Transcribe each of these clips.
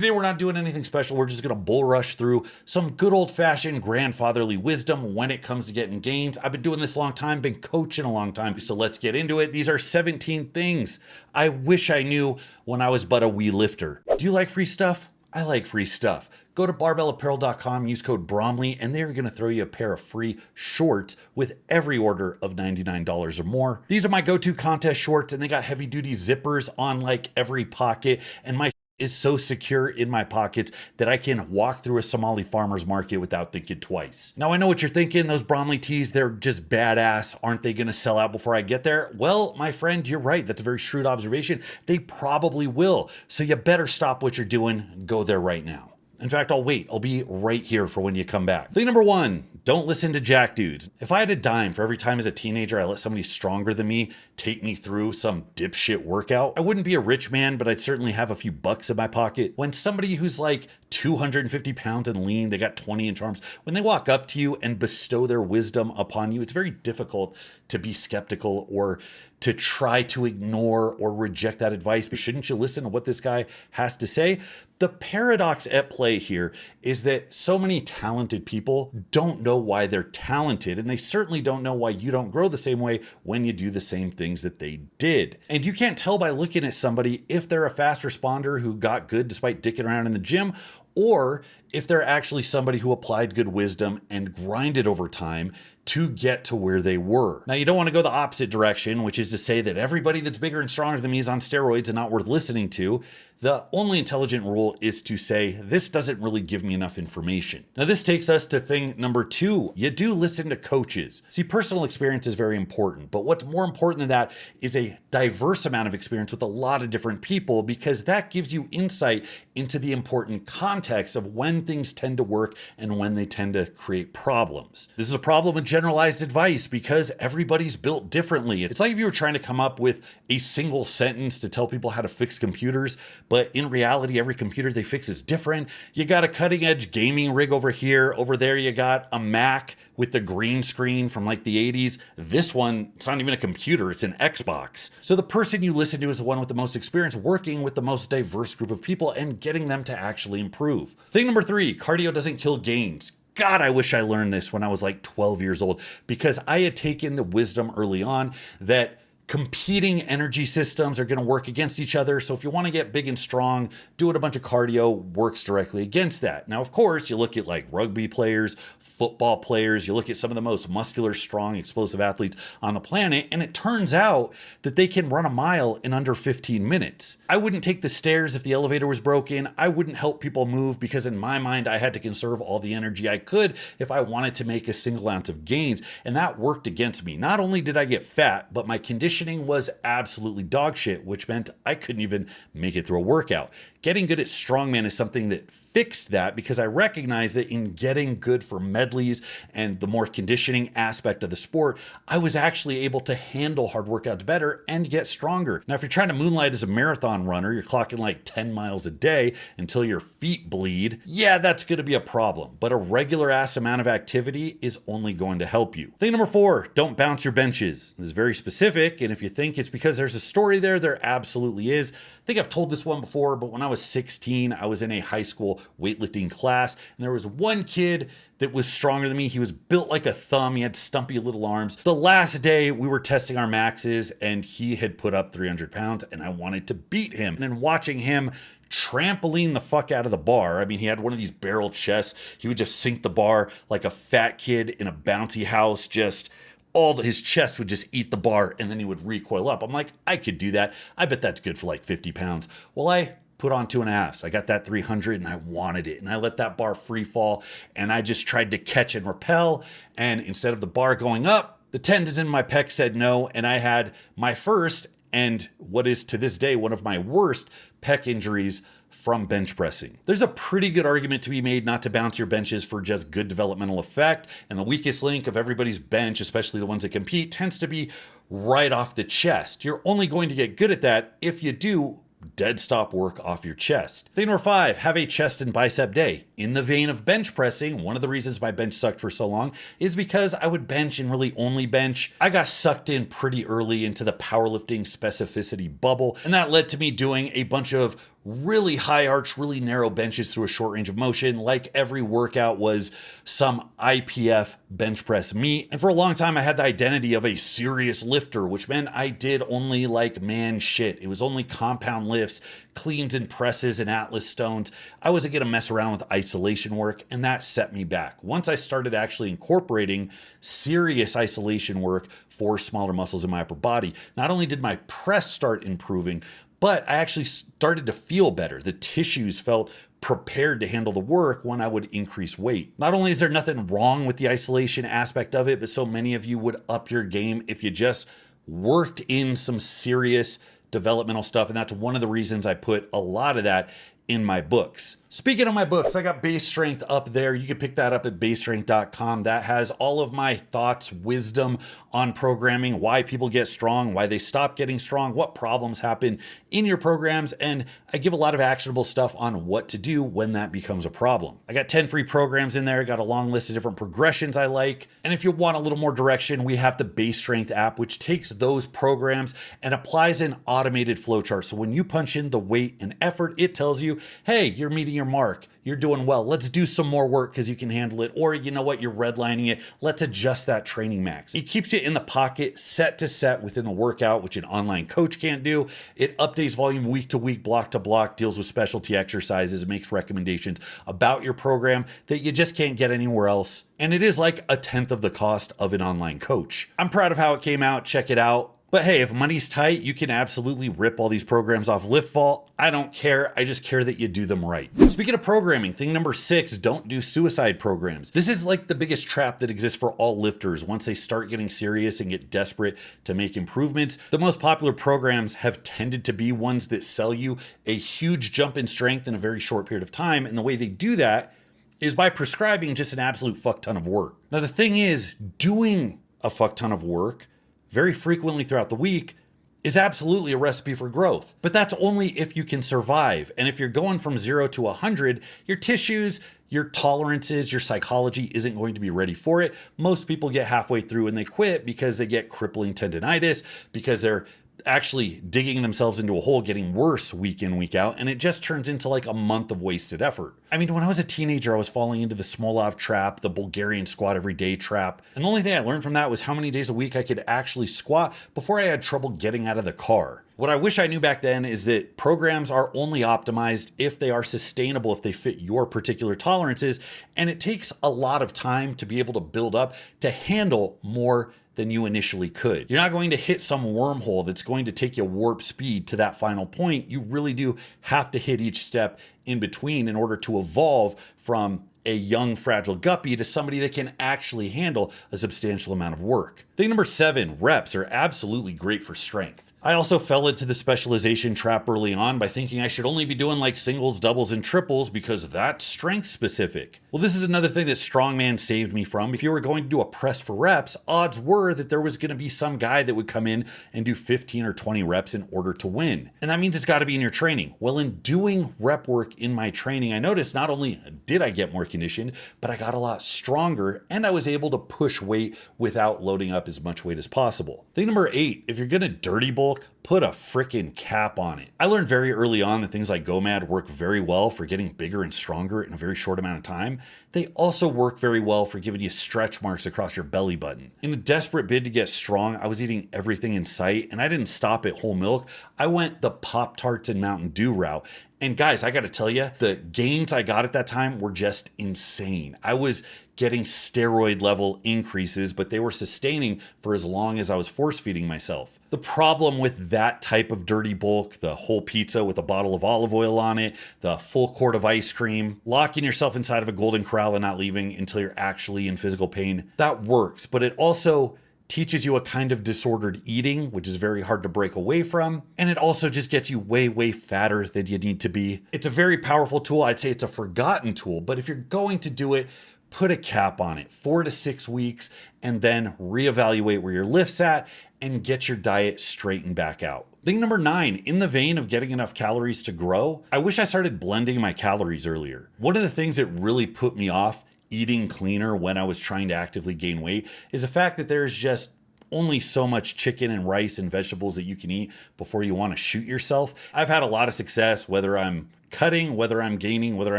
Today we're not doing anything special. We're just going to bull rush through some good old-fashioned grandfatherly wisdom when it comes to getting gains. I've been doing this a long time, been coaching a long time, so let's get into it. These are 17 things I wish I knew when I was but a wee lifter. Do you like free stuff? I like free stuff. Go to barbellapparel.com, use code Bromley, and they're going to throw you a pair of free shorts with every order of $99 or more. These are my go-to contest shorts, and they got heavy-duty zippers on like every pocket, and my is so secure in my pockets that I can walk through a Somali farmer's market without thinking twice. Now I know what you're thinking, those Bromley tees, they're just badass. Aren't they gonna sell out before I get there? Well, my friend, you're right. That's a very shrewd observation. They probably will. So you better stop what you're doing and go there right now. In fact, I'll wait. I'll be right here for when you come back. Thing number one, don't listen to jack dudes. If I had a dime for every time as a teenager I let somebody stronger than me take me through some dipshit workout, I wouldn't be a rich man, but I'd certainly have a few bucks in my pocket. When somebody who's like 250 pounds and lean, they got 20-inch arms, when they walk up to you and bestow their wisdom upon you, it's very difficult to be skeptical or to try to ignore or reject that advice. But shouldn't you listen to what this guy has to say? The paradox at play here is that so many talented people don't know why they're talented, and they certainly don't know why you don't grow the same way when you do the same things that they did. And you can't tell by looking at somebody if they're a fast responder who got good despite dicking around in the gym, or if they're actually somebody who applied good wisdom and grinded over time to get to where they were. Now, you don't want to go the opposite direction, which is to say that everybody that's bigger and stronger than me is on steroids and not worth listening to. The only intelligent rule is to say, this doesn't really give me enough information. Now, this takes us to thing number two. You do listen to coaches. See, personal experience is very important, but what's more important than that is a diverse amount of experience with a lot of different people, because that gives you insight into the important context of when things tend to work and when they tend to create problems. This is a problem with generalized advice because everybody's built differently. It's like if you were trying to come up with a single sentence to tell people how to fix computers, but in reality, every computer they fix is different. You got a cutting edge gaming rig over here. Over there, you got a Mac with the green screen from like the 80s. This one, it's not even a computer, it's an Xbox. So the person you listen to is the one with the most experience working with the most diverse group of people and getting them to actually improve. Thing number three, cardio doesn't kill gains. God, I wish I learned this when I was like 12 years old, because I had taken the wisdom early on that competing energy systems are going to work against each other. So if you want to get big and strong, doing a bunch of cardio works directly against that. Now, of course, you look at like rugby players, football players, you look at some of the most muscular, strong, explosive athletes on the planet, and it turns out that they can run a mile in under 15 minutes. I wouldn't take the stairs if the elevator was broken. I wouldn't help people move because in my mind, I had to conserve all the energy I could if I wanted to make a single ounce of gains. And that worked against me. Not only did I get fat, but my conditioning was absolutely dog shit, which meant I couldn't even make it through a workout. Getting good at strongman is something that fixed that, because I recognized that in getting good for medleys and the more conditioning aspect of the sport, I was actually able to handle hard workouts better and get stronger. Now, if you're trying to moonlight as a marathon runner, you're clocking like 10 miles a day until your feet bleed. Yeah, that's going to be a problem, but a regular ass amount of activity is only going to help you. Thing number four, don't bounce your benches. This is very specific, and if you think it's because there's a story there, there absolutely is. I think I've told this one before, but when I was 16, I was in a high school weightlifting class, and there was one kid that was stronger than me. He was built like a thumb. He had stumpy little arms. The last day we were testing our maxes, and he had put up 300 pounds, and I wanted to beat him. And then watching him trampoline the fuck out of the bar. I mean, he had one of these barrel chests. He would just sink the bar like a fat kid in a bouncy house, just his chest would just eat the bar, and then he would recoil up. I'm like, I could do that. I bet that's good for like 50 pounds. Well, I put on 2.5. I got that 300 and I wanted it. And I let that bar free fall, and I just tried to catch and repel. And instead of the bar going up, the tendons in my pec said no. And I had my first, and what is to this day one of my worst pec injuries from bench pressing. There's a pretty good argument to be made not to bounce your benches for just good developmental effect. And the weakest link of everybody's bench, especially the ones that compete, tends to be right off the chest. You're only going to get good at that if you do dead stop work off your chest. Thing number five, have a chest and bicep day. in the vein of bench pressing, one of the reasons my bench sucked for so long is because I would bench and really only bench. I got sucked in pretty early into the powerlifting specificity bubble, and that led to me doing a bunch of really high arch, really narrow benches through a short range of motion. Like every workout was some IPF bench press meet. And for a long time, I had the identity of a serious lifter, which meant I did only like man shit. It was only compound lifts, cleans and presses and atlas stones. I wasn't going to mess around with isolation work, and that set me back. Once I started actually incorporating serious isolation work for smaller muscles in my upper body, not only did my press start improving, but I actually started to feel better. The tissues felt prepared to handle the work when I would increase weight. Not only is there nothing wrong with the isolation aspect of it, but so many of you would up your game if you just worked in some serious developmental stuff. And that's one of the reasons I put a lot of that in my books. Speaking of my books, I got Base Strength up there. You can pick that up at basestrength.com. That has all of my thoughts, wisdom on programming, why people get strong, why they stop getting strong, what problems happen in your programs, and I give a lot of actionable stuff on what to do when that becomes a problem. I got 10 free programs in there, got a long list of different progressions I like, and if you want a little more direction, we have the Base Strength app, which takes those programs and applies an automated flowchart. So when you punch in the weight and effort, it tells you, hey, you're meeting your mark. You're doing well. Let's do some more work because you can handle it. Or you know what? You're redlining it. Let's adjust that training max. It keeps you in the pocket, set to set within the workout, which an online coach can't do. It updates volume week to week, block to block, deals with specialty exercises, makes recommendations about your program that you just can't get anywhere else. And it is like a tenth of the cost of an online coach. I'm proud of how it came out. Check it out. But hey, if money's tight, you can absolutely rip all these programs off LiftVault. I don't care. I just care that you do them right. Speaking of programming, thing number 6, don't do suicide programs. This is like the biggest trap that exists for all lifters. Once they start getting serious and get desperate to make improvements, the most popular programs have tended to be ones that sell you a huge jump in strength in a very short period of time. And the way they do that is by prescribing just an absolute fuck ton of work. Now, the thing is, doing a fuck ton of work very frequently throughout the week is absolutely a recipe for growth. But that's only if you can survive. And if you're going from 0 to 100, your tissues, your tolerances, your psychology isn't going to be ready for it. Most people get halfway through and they quit because they get crippling tendinitis, because they're actually digging themselves into a hole, getting worse week in, week out, and it just turns into like a month of wasted effort. I mean, when I was a teenager, I was falling into the Smolov trap, the Bulgarian squat every day trap, and the only thing I learned from that was how many days a week I could actually squat before I had trouble getting out of the car. What I wish I knew back then is that programs are only optimized if they are sustainable, if they fit your particular tolerances, and it takes a lot of time to be able to build up to handle more than you initially could. You're not going to hit some wormhole that's going to take you warp speed to that final point. You really do have to hit each step in between in order to evolve from a young, fragile guppy to somebody that can actually handle a substantial amount of work. Thing number 7, reps are absolutely great for strength. I also fell into the specialization trap early on by thinking I should only be doing like singles, doubles, and triples because that's strength specific. Well, this is another thing that Strongman saved me from. If you were going to do a press for reps, odds were that there was going to be some guy that would come in and do 15 or 20 reps in order to win. And that means it's got to be in your training. Well, in doing rep work in my training, I noticed not only did I get more conditioned, but I got a lot stronger and I was able to push weight without loading up as much weight as possible. Thing number 8, if you're going to dirty bulk, put a freaking cap on it. I learned very early on that things like GOMAD work very well for getting bigger and stronger in a very short amount of time. They also work very well for giving you stretch marks across your belly button. In a desperate bid to get strong, I was eating everything in sight, and I didn't stop at whole milk. I went the Pop-Tarts and Mountain Dew route. And guys, I got to tell you, the gains I got at that time were just insane. I was getting steroid level increases, but they were sustaining for as long as I was force feeding myself. The problem with that type of dirty bulk, the whole pizza with a bottle of olive oil on it, the full quart of ice cream, locking yourself inside of a golden corral and not leaving until you're actually in physical pain, that works. But it also teaches you a kind of disordered eating, which is very hard to break away from. And it also just gets you way, way fatter than you need to be. It's a very powerful tool. I'd say it's a forgotten tool, but if you're going to do it, put a cap on it, 4 to 6 weeks, and then reevaluate where your lift's at and get your diet straightened back out. Thing number 9, in the vein of getting enough calories to grow, I wish I started blending my calories earlier. One of the things that really put me off eating cleaner when I was trying to actively gain weight is the fact that there's just only so much chicken and rice and vegetables that you can eat before you want to shoot yourself. I've had a lot of success, whether I'm cutting, whether I'm gaining, whether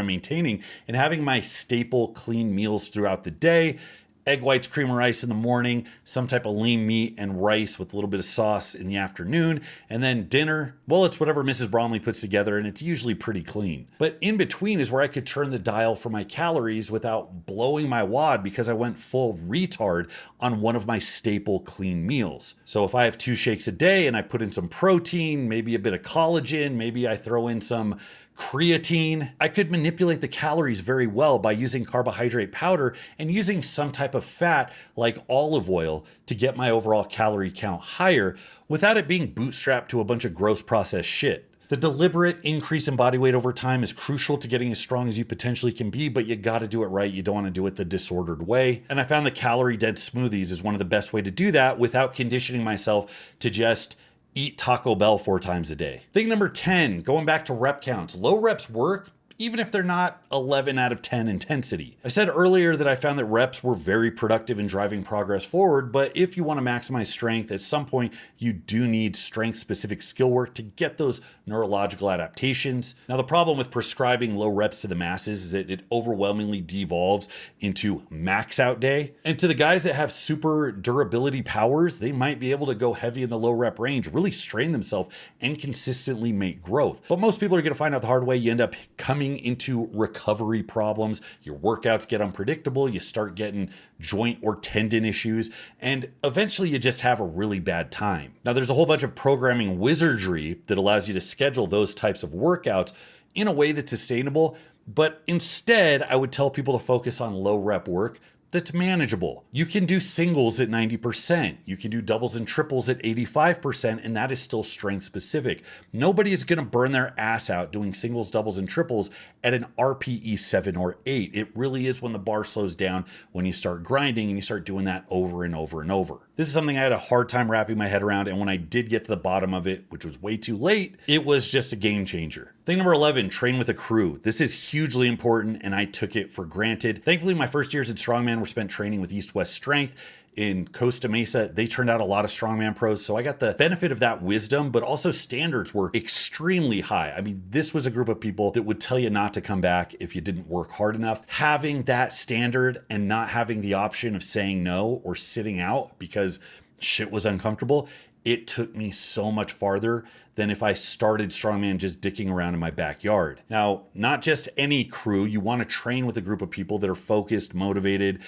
I'm maintaining, and having my staple clean meals throughout the day. Egg whites, cream of rice in the morning, some type of lean meat and rice with a little bit of sauce in the afternoon. And then dinner, well, it's whatever Mrs. Bromley puts together, and it's usually pretty clean. But in between is where I could turn the dial for my calories without blowing my wad because I went full retard on one of my staple clean meals. So if I have 2 shakes a day and I put in some protein, maybe a bit of collagen, maybe I throw in some creatine, I could manipulate the calories very well by using carbohydrate powder and using some type of fat like olive oil to get my overall calorie count higher without it being bootstrapped to a bunch of gross processed shit. The deliberate increase in body weight over time is crucial to getting as strong as you potentially can be, but you gotta do it right. You don't wanna do it the disordered way. And I found that calorie dead smoothies is one of the best way to do that without conditioning myself to just eat Taco Bell 4 times a day. Thing number 10, going back to rep counts. Low reps work, even if they're not 11 out of 10 intensity. I said earlier that I found that reps were very productive in driving progress forward, but if you want to maximize strength, at some point you do need strength-specific skill work to get those neurological adaptations. Now, the problem with prescribing low reps to the masses is that it overwhelmingly devolves into max out day. And to the guys that have super durability powers, they might be able to go heavy in the low rep range, really strain themselves and consistently make growth. But most people are going to find out the hard way. You end up coming into recovery problems. Your workouts get unpredictable. You start getting joint or tendon issues, and eventually you just have a really bad time. Now, there's a whole bunch of programming wizardry that allows you to schedule those types of workouts in a way that's sustainable, but instead I would tell people to focus on low rep work that's manageable. You can do singles at 90%. You can do doubles and triples at 85%, and that is still strength specific. Nobody is gonna burn their ass out doing singles, doubles, and triples at an RPE 7 or 8. It really is when the bar slows down, when you start grinding and you start doing that over and over and over. This is something I had a hard time wrapping my head around, and when I did get to the bottom of it, which was way too late, it was just a game changer. Thing number 11, train with a crew. This is hugely important, and I took it for granted. Thankfully, my first years in Strongman were spent training with East West Strength in Costa Mesa. They turned out a lot of strongman pros, so I got the benefit of that wisdom, but also standards were extremely high. I mean, this was a group of people that would tell you not to come back if you didn't work hard enough. Having that standard and not having the option of saying no or sitting out because shit was uncomfortable, it took me so much farther than if I started strongman just dicking around in my backyard. Now, not just any crew. You want to train with a group of people that are focused, motivated.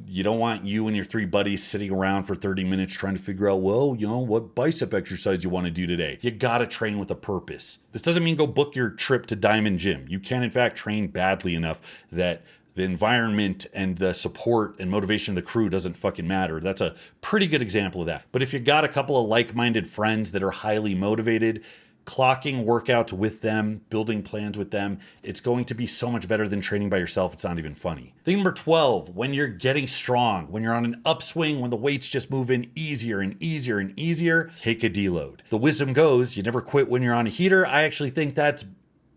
You don't want you and your 3 buddies sitting around for 30 minutes trying to figure out, well, you know, what bicep exercise you want to do today. You got to train with a purpose. This doesn't mean go book your trip to Diamond Gym. You can, in fact, train badly enough that the environment and the support and motivation of the crew doesn't fucking matter. That's a pretty good example of that. But if you got a couple of like-minded friends that are highly motivated, clocking workouts with them, building plans with them, it's going to be so much better than training by yourself. It's not even funny. Thing number 12, when you're getting strong, when you're on an upswing, when the weights just move in easier and easier and easier, take a deload. The wisdom goes, you never quit when you're on a heater. I actually think that's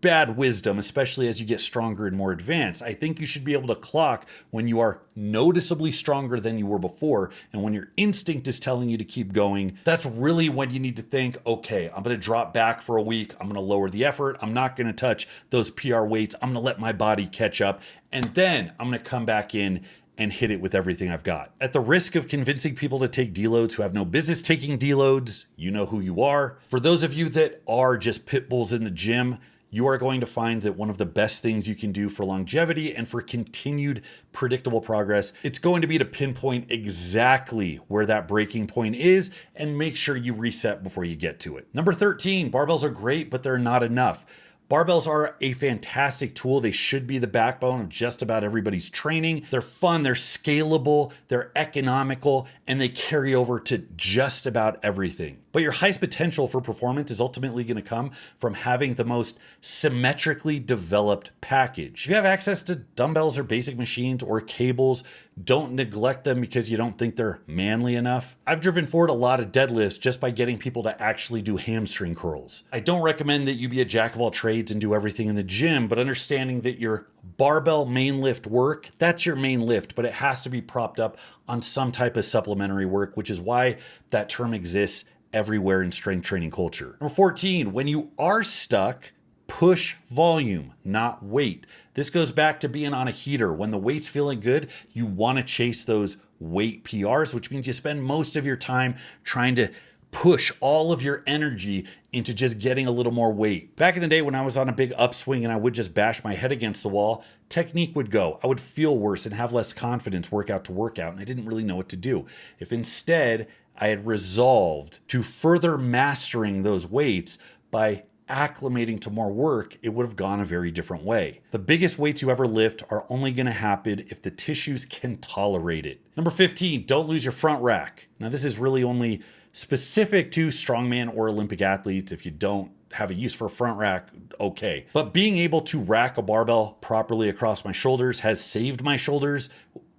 bad wisdom, especially as you get stronger and more advanced. I think you should be able to clock when you are noticeably stronger than you were before, and when your instinct is telling you to keep going. That's really when you need to think, okay, I'm going to drop back for a week. I'm going to lower the effort. I'm not going to touch those PR weights. I'm going to let my body catch up, and then I'm going to come back in and hit it with everything I've got. At the risk of convincing people to take deloads who have no business taking deloads, you know who you are. For those of you that are just pit bulls in the gym, you are going to find that one of the best things you can do for longevity and for continued predictable progress, it's going to be to pinpoint exactly where that breaking point is and make sure you reset before you get to it. Number 13, barbells are great, but they're not enough. Barbells are a fantastic tool. They should be the backbone of just about everybody's training. They're fun, they're scalable, they're economical, and they carry over to just about everything. But your highest potential for performance is ultimately going to come from having the most symmetrically developed package. If you have access to dumbbells or basic machines or cables, don't neglect them because you don't think they're manly enough. I've driven forward a lot of deadlifts just by getting people to actually do hamstring curls. I don't recommend that you be a jack of all trades and do everything in the gym, but understanding that your barbell main lift work, that's your main lift, but it has to be propped up on some type of supplementary work, which is why that term exists everywhere in strength training culture. Number 14, when you are stuck, push volume, not weight. This goes back to being on a heater. When the weight's feeling good, you want to chase those weight PRs, which means you spend most of your time trying to push all of your energy into just getting a little more weight. Back in the day when I was on a big upswing and I would just bash my head against the wall, technique would go. I would feel worse and have less confidence workout to workout, and I didn't really know what to do. If instead I had resolved to further mastering those weights by acclimating to more work, it would have gone a very different way. The biggest weights you ever lift are only going to happen if the tissues can tolerate it. Number 15, don't lose your front rack. Now this is really only specific to strongman or Olympic athletes. If you don't have a use for a front rack, okay. But being able to rack a barbell properly across my shoulders has saved my shoulders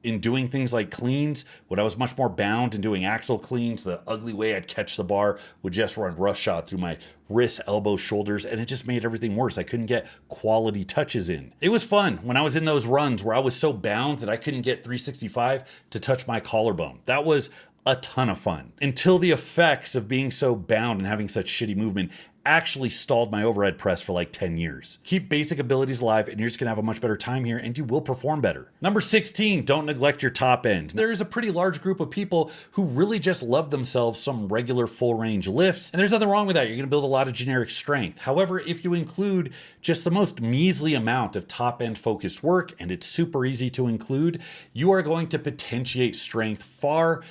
in doing things like cleans. When I was much more bound in doing axle cleans, the ugly way I'd catch the bar would just run roughshod through my wrists, elbows, shoulders, and it just made everything worse. I couldn't get quality touches in. It was fun when I was in those runs where I was so bound that I couldn't get 365 to touch my collarbone. That was a ton of fun until the effects of being so bound and having such shitty movement actually stalled my overhead press for like 10 years. Keep basic abilities alive and you're just gonna have a much better time here and you will perform better. Number 16, don't neglect your top end. There is a pretty large group of people who really just love themselves some regular full range lifts, and there's nothing wrong with that. You're gonna build a lot of generic strength. However, if you include just the most measly amount of top end focused work, and it's super easy to include, you are going to potentiate strength far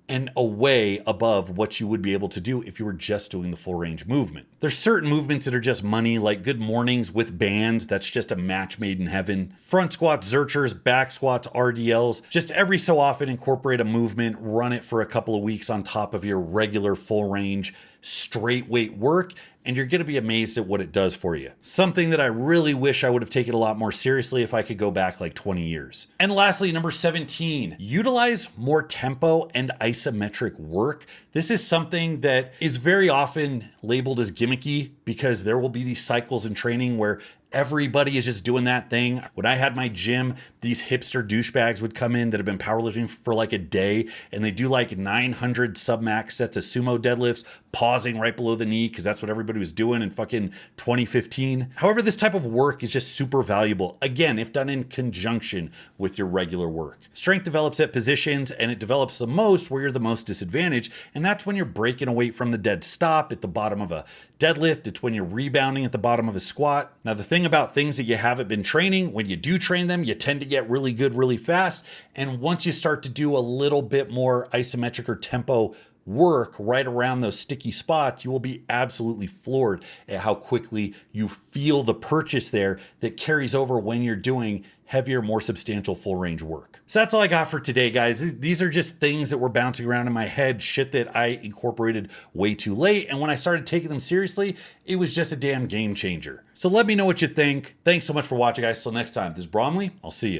and away above what you would be able to do if you were just doing the full range movement. There's certain movements that are just money, like good mornings with bands. That's just a match made in heaven. Front squats, zerchers, back squats, RDLs. Just every so often incorporate a movement, run it for a couple of weeks on top of your regular full range straight weight work, and you're going to be amazed at what it does for you. Something that I really wish I would have taken a lot more seriously if I could go back like 20 years. And lastly, number 17, utilize more tempo and isometric work. This is something that is very often labeled as gimmicky because there will be these cycles in training where everybody is just doing that thing. When I had my gym, these hipster douchebags would come in that have been powerlifting for like a day, and they do like 900 submax sets of sumo deadlifts, pausing right below the knee because that's what everybody was doing in fucking 2015. However, this type of work is just super valuable, again, if done in conjunction with your regular work. Strength develops at positions, and it develops the most where you're the most disadvantaged, and that's when you're breaking a weight from the dead stop at the bottom of a deadlift. It's when you're rebounding at the bottom of a squat. Now, the thing about things that you haven't been training, when you do train them, you tend to get really good really fast. And once you start to do a little bit more isometric or tempo work right around those sticky spots, you will be absolutely floored at how quickly you feel the purchase there that carries over when you're doing heavier, more substantial full range work. So that's all I got for today, guys. These are just things that were bouncing around in my head, shit that I incorporated way too late. And when I started taking them seriously, it was just a damn game changer. So let me know what you think. Thanks so much for watching, guys. Till next time, this is Bromley. I'll see you.